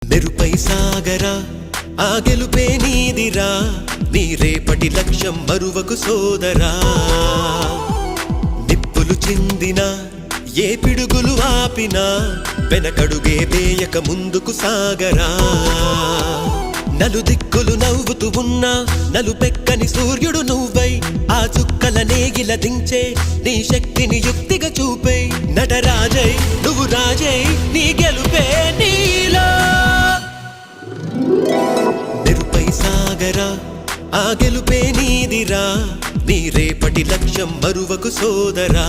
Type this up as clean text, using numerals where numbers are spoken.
మెరుపై సాగరా ఆ గెలుపే నీదిరా నీ రేపటి లక్ష్యం మరువకు సోదరా నిప్పులు చిందినా ఏ పిడుగులు ఆపినా వెనకడుగే వేయక ముందుకు సాగరా నలుదిక్కులు నవ్వుతూ ఉన్నా నలుపెక్కని సూర్యుడు నువ్వై ఆ చుక్కల నేగిల దించే నీ శక్తిని యుక్తిగా చూపే నటరాజై నువ్వు రాజై నీ గెలుపే నీలో మెరుపై సాగరా ఆ గెలుపే నీదిరా నీ రేపటి లక్ష్యం మరువకు సోదరా